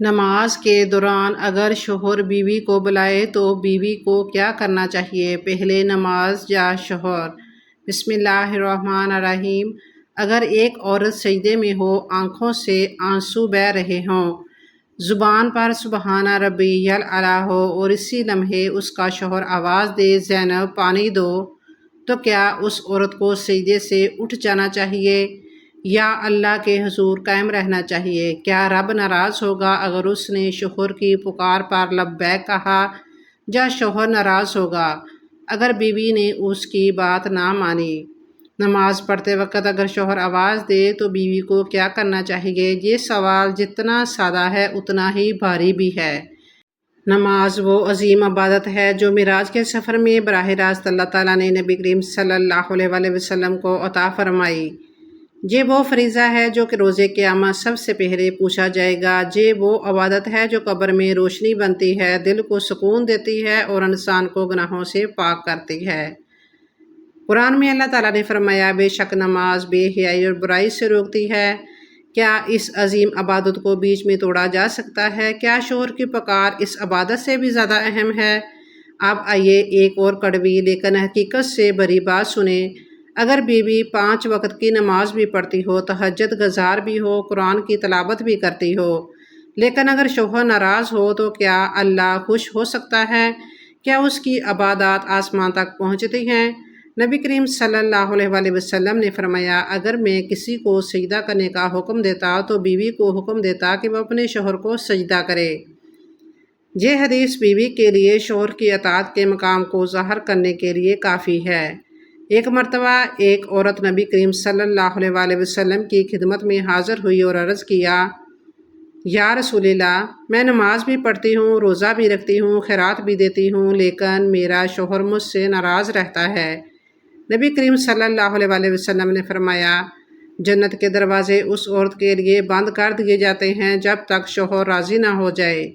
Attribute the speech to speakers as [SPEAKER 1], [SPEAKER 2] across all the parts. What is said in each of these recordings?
[SPEAKER 1] نماز کے دوران اگر شوہر بیوی کو بلائے تو بیوی کو کیا کرنا چاہیے؟ پہلے نماز یا شوہر؟ بسم اللہ الرحمن الرحیم۔ اگر ایک عورت سجدے میں ہو، آنکھوں سے آنسو بہہ رہے ہوں، زبان پر سبحان ربی الاعلیٰ ہو اور اسی لمحے اس کا شوہر آواز دے زینب پانی دو، تو کیا اس عورت کو سجدے سے اٹھ جانا چاہیے یا اللہ کے حضور قائم رہنا چاہیے؟ کیا رب ناراض ہوگا اگر اس نے شوہر کی پکار پر لبیک کہا، یا شوہر ناراض ہوگا اگر بیوی نے اس کی بات نہ مانی؟ نماز پڑھتے وقت اگر شوہر آواز دے تو بیوی کو کیا کرنا چاہیے؟ یہ سوال جتنا سادہ ہے اتنا ہی بھاری بھی ہے۔ نماز وہ عظیم عبادت ہے جو معراج کے سفر میں براہ راست اللہ تعالیٰ نے نبی کریم صلی اللہ علیہ وآلہ وسلم کو عطا فرمائی۔ یہ وہ فریضہ ہے جو کہ روز قیامت سب سے پہلے پوچھا جائے گا۔ یہ وہ عبادت ہے جو قبر میں روشنی بنتی ہے، دل کو سکون دیتی ہے اور انسان کو گناہوں سے پاک کرتی ہے۔ قرآن میں اللہ تعالیٰ نے فرمایا، بے شک نماز بے حیائی اور برائی سے روکتی ہے۔ کیا اس عظیم عبادت کو بیچ میں توڑا جا سکتا ہے؟ کیا شوہر کی پکار اس عبادت سے بھی زیادہ اہم ہے؟ اب آئیے ایک اور کڑوی لیکن حقیقت سے بری بات سنیں۔ اگر بیوی 5 وقت کی نماز بھی پڑھتی ہو، تہجد گزار بھی ہو، قرآن کی تلاوت بھی کرتی ہو، لیکن اگر شوہر ناراض ہو تو کیا اللہ خوش ہو سکتا ہے؟ کیا اس کی عبادات آسمان تک پہنچتی ہیں؟ نبی کریم صلی اللہ علیہ وآلہ وسلم نے فرمایا، اگر میں کسی کو سجدہ کرنے کا حکم دیتا تو بیوی کو حکم دیتا کہ وہ اپنے شوہر کو سجدہ کرے۔ یہ حدیث بیوی کے لیے شوہر کی اطاعت کے مقام کو ظاہر کرنے کے لیے کافی ہے۔ ایک مرتبہ ایک عورت نبی کریم صلی اللہ علیہ وآلہ وسلم کی خدمت میں حاضر ہوئی اور عرض کیا، یا رسول اللہ، میں نماز بھی پڑھتی ہوں، روزہ بھی رکھتی ہوں، خیرات بھی دیتی ہوں، لیکن میرا شوہر مجھ سے ناراض رہتا ہے۔ نبی کریم صلی اللہ علیہ وآلہ وسلم نے فرمایا، جنت کے دروازے اس عورت کے لیے بند کر دیے جاتے ہیں جب تک شوہر راضی نہ ہو جائے۔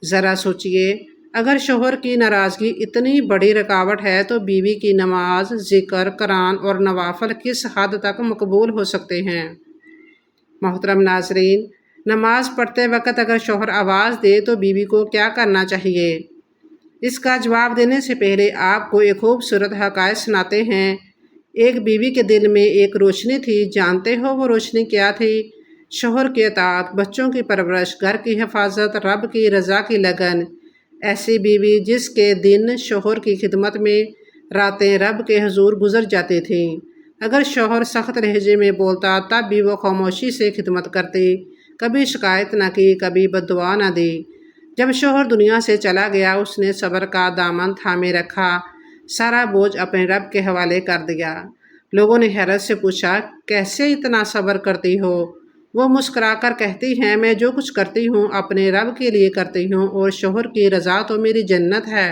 [SPEAKER 1] ذرا سوچئے، اگر شوہر کی ناراضگی اتنی بڑی رکاوٹ ہے تو بیوی کی نماز، ذکر، قرآن اور نوافل کس حد تک مقبول ہو سکتے ہیں؟ محترم ناظرین، نماز پڑھتے وقت اگر شوہر آواز دے تو بیوی کو کیا کرنا چاہیے؟ اس کا جواب دینے سے پہلے آپ کو ایک خوبصورت حقائق سناتے ہیں۔ ایک بیوی کے دل میں ایک روشنی تھی، جانتے ہو وہ روشنی کیا تھی؟ شوہر کی اطاعت، بچوں کی پرورش، گھر کی حفاظت، رب کی رضا کی لگن۔ ایسی بیوی جس کے دن شوہر کی خدمت میں، راتیں رب کے حضور گزر جاتی تھیں۔ اگر شوہر سخت لہجے میں بولتا تب بھی وہ خاموشی سے خدمت کرتی، کبھی شکایت نہ کی، کبھی بد دعا نہ دی۔ جب شوہر دنیا سے چلا گیا اس نے صبر کا دامن تھامے رکھا، سارا بوجھ اپنے رب کے حوالے کر دیا۔ لوگوں نے حیرت سے پوچھا، کیسے اتنا صبر کرتی ہو؟ وہ مسکرا کر کہتی ہیں، میں جو کچھ کرتی ہوں اپنے رب کے لیے کرتی ہوں اور شوہر کی رضا تو میری جنت ہے۔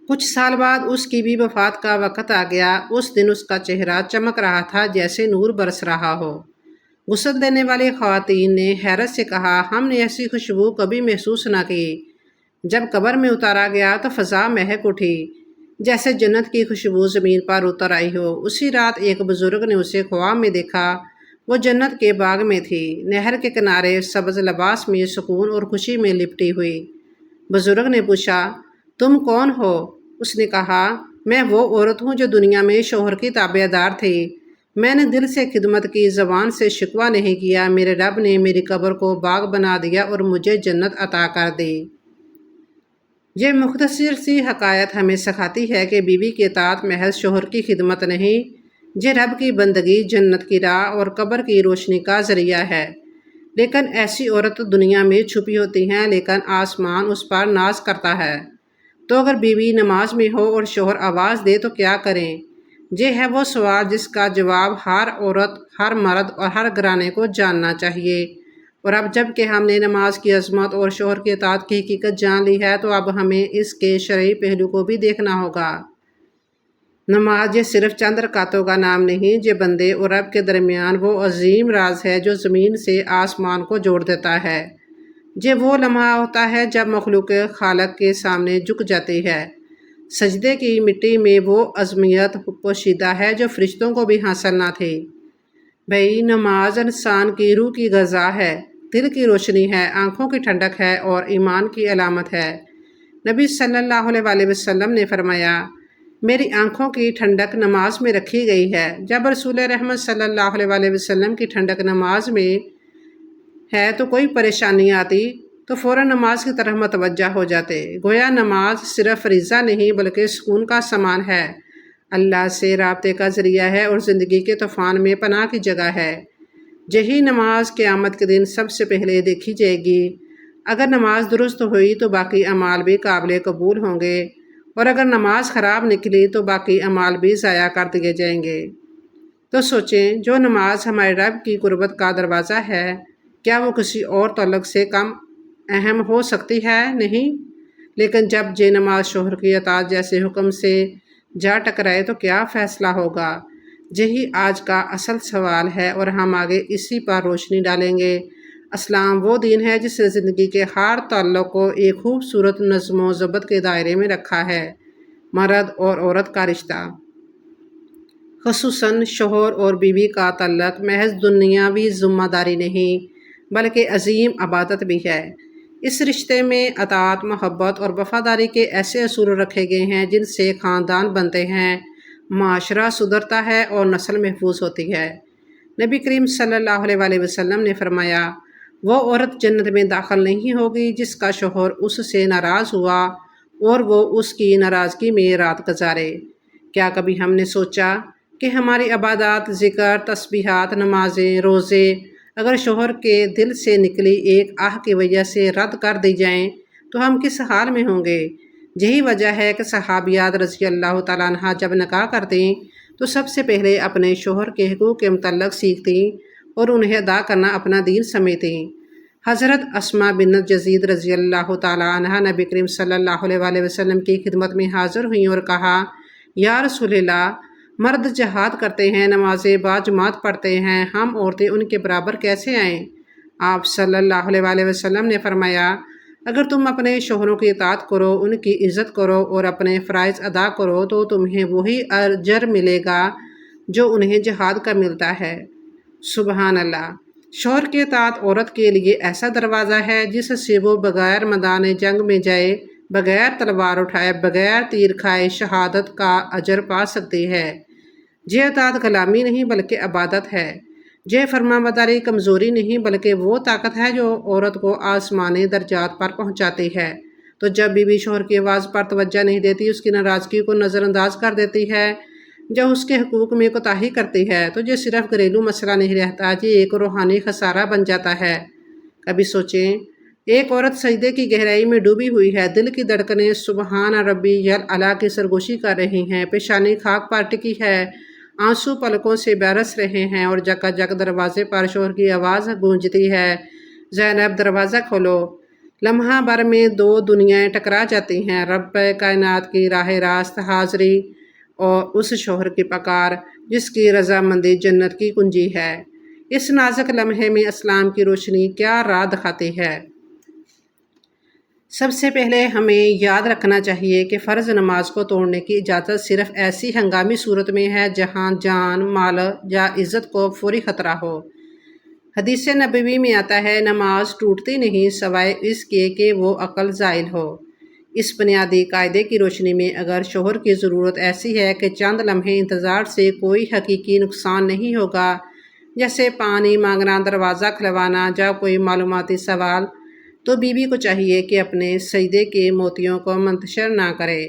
[SPEAKER 1] کچھ سال بعد اس کی بھی وفات کا وقت آ گیا۔ اس دن اس کا چہرہ چمک رہا تھا جیسے نور برس رہا ہو۔ غسل دینے والی خواتین نے حیرت سے کہا، ہم نے ایسی خوشبو کبھی محسوس نہ کی۔ جب قبر میں اتارا گیا تو فضا مہک اٹھی، جیسے جنت کی خوشبو زمین پر اتر آئی ہو۔ اسی رات ایک بزرگ نے اسے خواب میں دیکھا، وہ جنت کے باغ میں تھی، نہر کے کنارے سبز لباس میں سکون اور خوشی میں لپٹی ہوئی۔ بزرگ نے پوچھا، تم کون ہو؟ اس نے کہا، میں وہ عورت ہوں جو دنیا میں شوہر کی تابع دار تھی۔ میں نے دل سے خدمت کی، زبان سے شکوہ نہیں کیا۔ میرے رب نے میری قبر کو باغ بنا دیا اور مجھے جنت عطا کر دی۔ یہ مختصر سی حکایت ہمیں سکھاتی ہے کہ بیوی کی اطاعت محض شوہر کی خدمت نہیں، یہ رب کی بندگی، جنت کی راہ اور قبر کی روشنی کا ذریعہ ہے۔ لیکن ایسی عورت دنیا میں چھپی ہوتی ہیں لیکن آسمان اس پر ناز کرتا ہے۔ تو اگر بیوی نماز میں ہو اور شوہر آواز دے تو کیا کریں؟ یہ ہے وہ سوال جس کا جواب ہر عورت، ہر مرد اور ہر گھرانے کو جاننا چاہیے۔ اور اب جب کہ ہم نے نماز کی عظمت اور شوہر کی اطاعت کی حقیقت جان لی ہے تو اب ہمیں اس کے شرعی پہلو کو بھی دیکھنا ہوگا۔ نماز یہ صرف چند رکعتوں کا نام نہیں، یہ بندے اور رب کے درمیان وہ عظیم راز ہے جو زمین سے آسمان کو جوڑ دیتا ہے۔ یہ وہ لمحہ ہوتا ہے جب مخلوق خالق کے سامنے جھک جاتی ہے۔ سجدے کی مٹی میں وہ عظمت پوشیدہ ہے جو فرشتوں کو بھی حاصل نہ تھی۔ بھئی، نماز انسان کی روح کی غذا ہے۔ دل کی روشنی ہے، آنکھوں کی ٹھنڈک ہے اور ایمان کی علامت ہے۔ نبی صلی اللہ علیہ وسلم نے فرمایا، میری آنکھوں کی ٹھنڈک نماز میں رکھی گئی ہے۔ جب رسول رحمت صلی اللہ علیہ وسلم کی ٹھنڈک نماز میں ہے تو کوئی پریشانی آتی تو فوراً نماز کی طرف متوجہ ہو جاتے۔ گویا نماز صرف فریضہ نہیں بلکہ سکون کا سامان ہے، اللہ سے رابطے کا ذریعہ ہے اور زندگی کے طوفان میں پناہ کی جگہ ہے۔ یہی نماز قیامت کے دن سب سے پہلے دیکھی جائے گی۔ اگر نماز درست ہوئی تو باقی اعمال بھی قابل قبول ہوں گے، اور اگر نماز خراب نکلی تو باقی اعمال بھی ضائع کر دیے جائیں گے۔ تو سوچیں، جو نماز ہمارے رب کی قربت کا دروازہ ہے، کیا وہ کسی اور تعلق سے کم اہم ہو سکتی ہے؟ نہیں۔ لیکن جب یہ نماز شوہر کی اطاعت جیسے حکم سے جا ٹکرائے تو کیا فیصلہ ہوگا؟ یہی آج کا اصل سوال ہے اور ہم آگے اسی پر روشنی ڈالیں گے۔ اسلام وہ دین ہے جس نے زندگی کے ہر تعلق کو ایک خوبصورت نظم و ضبط کے دائرے میں رکھا ہے۔ مرد اور عورت کا رشتہ، خصوصاً شوہر اور بیوی کا تعلق، محض دنیاوی ذمہ داری نہیں بلکہ عظیم عبادت بھی ہے۔ اس رشتے میں اطاعت، محبت اور وفاداری کے ایسے اصول رکھے گئے ہیں جن سے خاندان بنتے ہیں، معاشرہ سدھرتا ہے اور نسل محفوظ ہوتی ہے۔ نبی کریم صلی اللہ علیہ وسلم نے فرمایا، وہ عورت جنت میں داخل نہیں ہوگی جس کا شوہر اس سے ناراض ہوا اور وہ اس کی ناراضگی میں رات گزارے۔ کیا کبھی ہم نے سوچا کہ ہماری عبادات، ذکر، تسبیحات، نمازیں، روزے اگر شوہر کے دل سے نکلی ایک آہ کی وجہ سے رد کر دی جائیں تو ہم کس حال میں ہوں گے؟ یہی وجہ ہے کہ صحابیات رضی اللہ تعالیٰ عنہ جب نکاح کرتیں تو سب سے پہلے اپنے شوہر کے حقوق کے متعلق سیکھتیں اور انہیں ادا کرنا اپنا دین سمجھتیں۔ حضرت اسماء بنت یزید رضی اللہ تعالیٰ عنہ نبی کریم صلی اللہ علیہ وسلم کی خدمت میں حاضر ہوئیں اور کہا، یا رسول اللہ، مرد جہاد کرتے ہیں، نمازیں باجماعت پڑھتے ہیں، ہم عورتیں ان کے برابر کیسے آئیں؟ آپ صلی اللہ علیہ وسلم نے فرمایا، اگر تم اپنے شوہروں کی اطاعت کرو، ان کی عزت کرو اور اپنے فرائض ادا کرو تو تمہیں وہی اجر ملے گا جو انہیں جہاد کا ملتا ہے۔ سبحان اللہ! شوہر کی اطاعت عورت کے لیے ایسا دروازہ ہے جس سے وہ بغیر میدان جنگ میں جائے، بغیر تلوار اٹھائے، بغیر تیر کھائے شہادت کا اجر پا سکتی ہے۔ یہ اطاعت غلامی نہیں بلکہ عبادت ہے۔ یہ فرمانبرداری کمزوری نہیں بلکہ وہ طاقت ہے جو عورت کو آسمانی درجات پر پہنچاتی ہے۔ تو جب بیوی شوہر کی آواز پر توجہ نہیں دیتی، اس کی ناراضگی کو نظر انداز کر دیتی ہے، جب اس کے حقوق میں کوتاہی کرتی ہے تو یہ صرف گھریلو مسئلہ نہیں رہتا، یہ ایک روحانی خسارہ بن جاتا ہے۔ کبھی سوچیں، ایک عورت سجدے کی گہرائی میں ڈوبی ہوئی ہے، دل کی دھڑکنیں سبحان ربی الاعلیٰ کی سرگوشی کر رہی ہیں، پیشانی خاک پر ٹکی ہے، آنسو پلکوں سے برس رہے ہیں اور جکا جک دروازے پر شوہر کی آواز گونجتی ہے، زینب دروازہ کھولو۔ لمحہ بھر میں دو دنیایں ٹکرا جاتی ہیں، رب کائنات کی راہ راست حاضری اور اس شوہر کی پکار جس کی رضامندی جنت کی کنجی ہے۔ اس نازک لمحے میں اسلام کی روشنی کیا راہ دکھاتی ہے؟ سب سے پہلے ہمیں یاد رکھنا چاہیے کہ فرض نماز کو توڑنے کی اجازت صرف ایسی ہنگامی صورت میں ہے جہاں جان، مال یا عزت کو فوری خطرہ ہو۔ حدیث نبوی میں آتا ہے، نماز ٹوٹتی نہیں سوائے اس کے کہ وہ عقل زائل ہو۔ اس بنیادی قاعدے کی روشنی میں اگر شوہر کی ضرورت ایسی ہے کہ چند لمحے انتظار سے کوئی حقیقی نقصان نہیں ہوگا، جیسے پانی مانگنا، دروازہ کھلوانا یا کوئی معلوماتی سوال، تو بیوی کو چاہیے کہ اپنے سجدے کے موتیوں کو منتشر نہ کرے،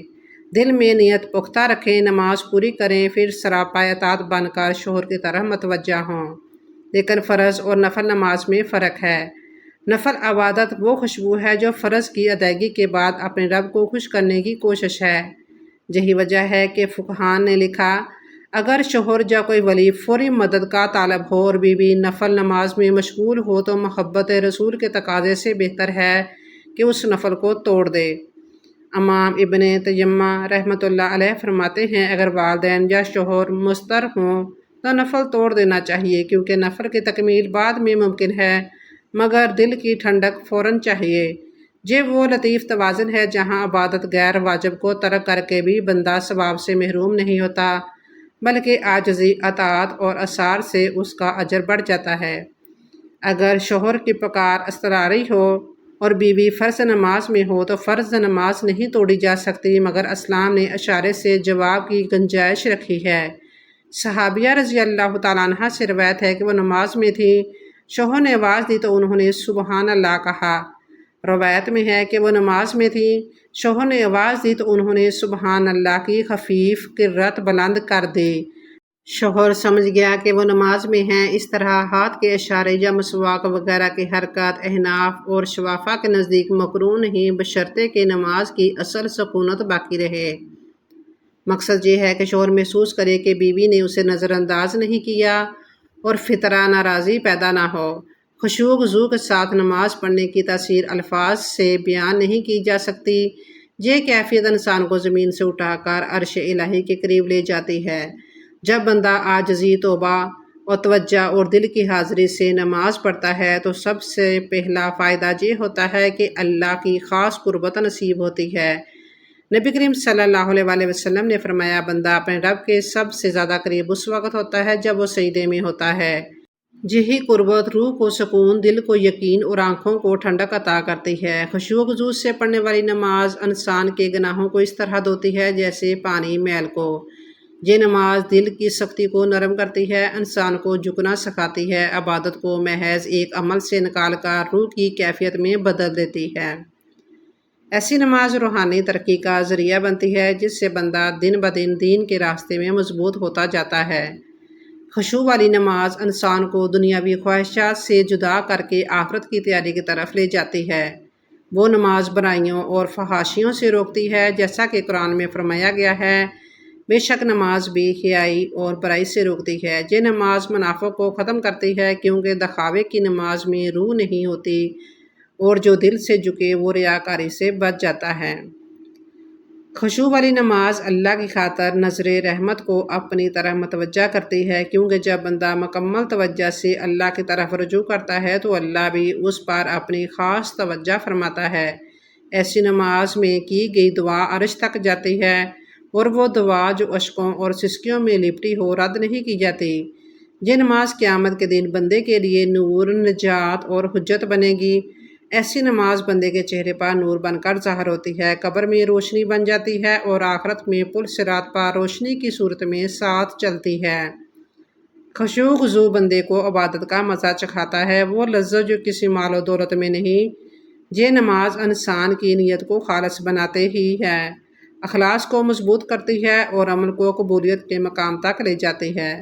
[SPEAKER 1] دل میں نیت پختہ رکھیں، نماز پوری کریں، پھر سراپا اطاعت بن کر شوہر کی طرف متوجہ ہوں۔ لیکن فرض اور نفل نماز میں فرق ہے۔ نفل عبادت وہ خوشبو ہے جو فرض کی ادائیگی کے بعد اپنے رب کو خوش کرنے کی کوشش ہے۔ یہی وجہ ہے کہ فقہان نے لکھا، اگر شوہر یا کوئی ولی فوری مدد کا طالب ہو اور بیوی نفل نماز میں مشغول ہو تو محبت رسول کے تقاضے سے بہتر ہے کہ اس نفل کو توڑ دے۔ امام ابن تیمیہ رحمۃ اللہ علیہ فرماتے ہیں، اگر والدین یا شوہر مضطر ہوں تو نفل توڑ دینا چاہیے، کیونکہ نفل کی تکمیل بعد میں ممکن ہے مگر دل کی ٹھنڈک فوراً چاہیے۔ یہ وہ لطیف توازن ہے جہاں عبادت غیر واجب کو ترک کر کے بھی بندہ ثواب سے محروم نہیں ہوتا، بلکہ عاجزی، اطاعت اور اثار سے اس کا اجر بڑھ جاتا ہے۔ اگر شوہر کی پکار اضطراری ہو اور بیوی فرض نماز میں ہو تو فرض نماز نہیں توڑی جا سکتی، مگر اسلام نے اشارے سے جواب کی گنجائش رکھی ہے۔ صحابیہ رضی اللہ تعالیٰ عنہ سے روایت ہے کہ وہ نماز میں تھی، شوہر نے آواز دی تو انہوں نے سبحان اللہ کہا۔ روایت میں ہے کہ وہ نماز میں تھی، شوہر نے آواز دی تو انہوں نے سبحان اللہ کی خفیف قرت بلند کر دی۔ شوہر سمجھ گیا کہ وہ نماز میں ہیں۔ اس طرح ہاتھ کے اشارے یا مسواک وغیرہ کی حرکت احناف اور شوافہ کے نزدیک مکروہ نہیں، بشرطے کہ نماز کی اصل سکونت باقی رہے۔ مقصد یہ ہے کہ شوہر محسوس کرے کہ بیوی نے اسے نظر انداز نہیں کیا اور فطرہ ناراضی پیدا نہ ہو۔ خشوع و خضوع کے ساتھ نماز پڑھنے کی تاثیر الفاظ سے بیان نہیں کی جا سکتی۔ یہ کیفیت انسان کو زمین سے اٹھا کر عرش الہی کے قریب لے جاتی ہے۔ جب بندہ عاجزی، توبہ اور توجہ اور دل کی حاضری سے نماز پڑھتا ہے تو سب سے پہلا فائدہ یہ ہوتا ہے کہ اللہ کی خاص قربت نصیب ہوتی ہے۔ نبی کریم صلی اللہ علیہ وآلہ وسلم نے فرمایا، بندہ اپنے رب کے سب سے زیادہ قریب اس وقت ہوتا ہے جب وہ سجدے میں ہوتا ہے۔ یہی قربت روح کو سکون، دل کو یقین اور آنکھوں کو ٹھنڈک عطا کرتی ہے۔ خشوع و خضوع سے پڑھنے والی نماز انسان کے گناہوں کو اس طرح دھوتی ہے جیسے پانی میل کو۔ یہ نماز دل کی سختی کو نرم کرتی ہے، انسان کو جھکنا سکھاتی ہے، عبادت کو محض ایک عمل سے نکال کر روح کی کیفیت میں بدل دیتی ہے۔ ایسی نماز روحانی ترقی کا ذریعہ بنتی ہے جس سے بندہ دن بدن دین کے راستے میں مضبوط ہوتا جاتا ہے۔ خشوع والی نماز انسان کو دنیاوی خواہشات سے جدا کر کے آخرت کی تیاری کی طرف لے جاتی ہے۔ وہ نماز برائیوں اور فحاشیوں سے روکتی ہے، جیسا کہ قرآن میں فرمایا گیا ہے، بے شک نماز بے حیائی اور برائی سے روکتی ہے۔ یہ نماز منافق کو ختم کرتی ہے کیونکہ دکھاوے کی نماز میں روح نہیں ہوتی اور جو دل سے جھکے وہ ریاکاری سے بچ جاتا ہے۔ خشوع والی نماز اللہ کی خاطر نظر رحمت کو اپنی طرف متوجہ کرتی ہے، کیونکہ جب بندہ مکمل توجہ سے اللہ کی طرف رجوع کرتا ہے تو اللہ بھی اس پر اپنی خاص توجہ فرماتا ہے۔ ایسی نماز میں کی گئی دعا عرش تک جاتی ہے اور وہ دعا جو اشکوں اور سسکیوں میں لپٹی ہو رد نہیں کی جاتی۔ یہ نماز قیامت کے دن بندے کے لیے نور، نجات اور حجت بنے گی۔ ایسی نماز بندے کے چہرے پر نور بن کر ظاہر ہوتی ہے، قبر میں روشنی بن جاتی ہے اور آخرت میں پل صراط پر روشنی کی صورت میں ساتھ چلتی ہے۔ خشوع و خضوع بندے کو عبادت کا مزہ چکھاتا ہے، وہ لذت جو کسی مال و دولت میں نہیں۔ یہ نماز انسان کی نیت کو خالص بناتے ہی ہے، اخلاص کو مضبوط کرتی ہے اور عمل کو قبولیت کے مقام تک لے جاتی ہے۔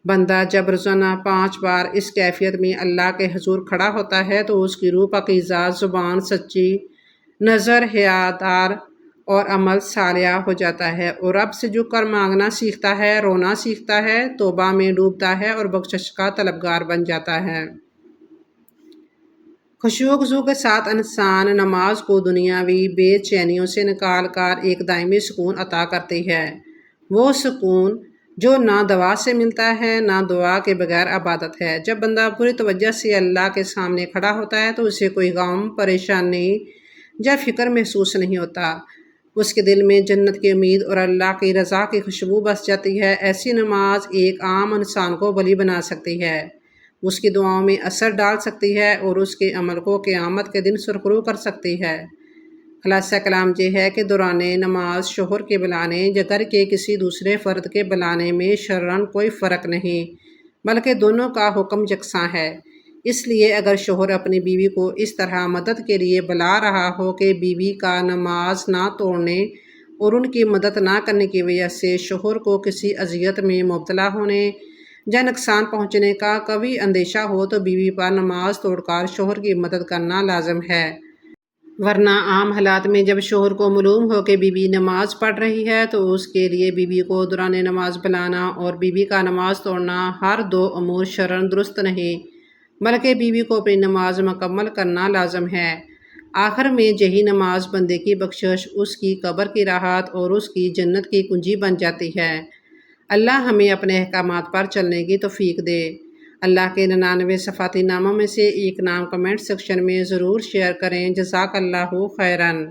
[SPEAKER 1] بندہ جب روزانہ 5 بار اس کیفیت میں اللہ کے حضور کھڑا ہوتا ہے تو اس کی روح پاکیزہ، زبان سچی، نظر حیادار اور عمل صالح ہو جاتا ہے اور رب سے جھک کر مانگنا سیکھتا ہے، رونا سیکھتا ہے، توبہ میں ڈوبتا ہے اور بخشش کا طلبگار بن جاتا ہے۔ خشوع و خضوع کے ساتھ انسان نماز کو دنیاوی بے چینیوں سے نکال کر ایک دائمی سکون عطا کرتی ہے۔ وہ سکون جو نہ دوا سے ملتا ہے نہ دعا کے بغیر عبادت ہے۔ جب بندہ پوری توجہ سے اللہ کے سامنے کھڑا ہوتا ہے تو اسے کوئی غم، پریشانی یا فکر محسوس نہیں ہوتا۔ اس کے دل میں جنت کی امید اور اللہ کی رضا کی خوشبو بس جاتی ہے۔ ایسی نماز ایک عام انسان کو ولی بنا سکتی ہے، اس کی دعاؤں میں اثر ڈال سکتی ہے اور اس کے عمل کو قیامت کے دن سرخرو کر سکتی ہے۔ خلاصہ کلام یہ ہے کہ دوران نماز شوہر کے بلانے یا گھر کے کسی دوسرے فرد کے بلانے میں شرعاً کوئی فرق نہیں، بلکہ دونوں کا حکم یکساں ہے۔ اس لیے اگر شوہر اپنی بیوی کو اس طرح مدد کے لیے بلا رہا ہو کہ بیوی کا نماز نہ توڑنے اور ان کی مدد نہ کرنے کی وجہ سے شوہر کو کسی اذیت میں مبتلا ہونے یا نقصان پہنچنے کا قوی اندیشہ ہو تو بیوی پر نماز توڑ کر شوہر کی مدد کرنا لازم ہے۔ ورنہ عام حالات میں جب شوہر کو معلوم ہو کہ بیوی نماز پڑھ رہی ہے تو اس کے لیے بیوی کو دوران نماز بلانا اور بیوی کا نماز توڑنا ہر دو امور شرعاً درست نہیں، بلکہ بیوی کو اپنی نماز مکمل کرنا لازم ہے۔ آخر میں یہی نماز بندے کی بخشش، اس کی قبر کی راحت اور اس کی جنت کی کنجی بن جاتی ہے۔ اللہ ہمیں اپنے احکامات پر چلنے کی توفیق دے۔ اللہ کے 99 صفاتی ناموں میں سے ایک نام کمنٹ سیکشن میں ضرور شیئر کریں۔ جزاک اللہ خیراً۔